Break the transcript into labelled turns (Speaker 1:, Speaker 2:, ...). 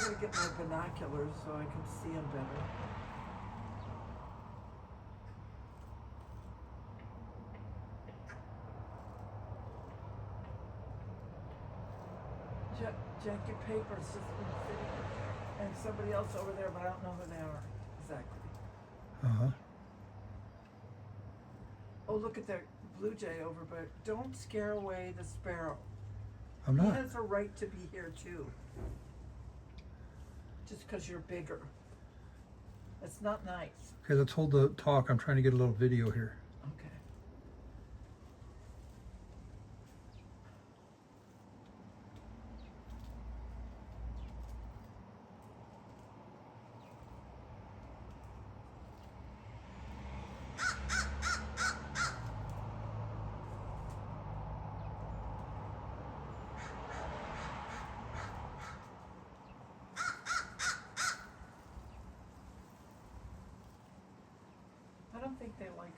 Speaker 1: gotta get my binoculars so I can see them better. Jackie Papers just been sitting, and somebody else over there, but I don't know who they are exactly.
Speaker 2: Uh-huh.
Speaker 1: Oh, look at that blue jay over, but don't scare away the sparrow.
Speaker 2: I'm
Speaker 1: He
Speaker 2: not.
Speaker 1: has a right to be here too. Just because you're bigger. It's not nice.
Speaker 2: Okay, let's hold the talk. I'm trying to get a little video here.
Speaker 1: Okay. I don't think they like me.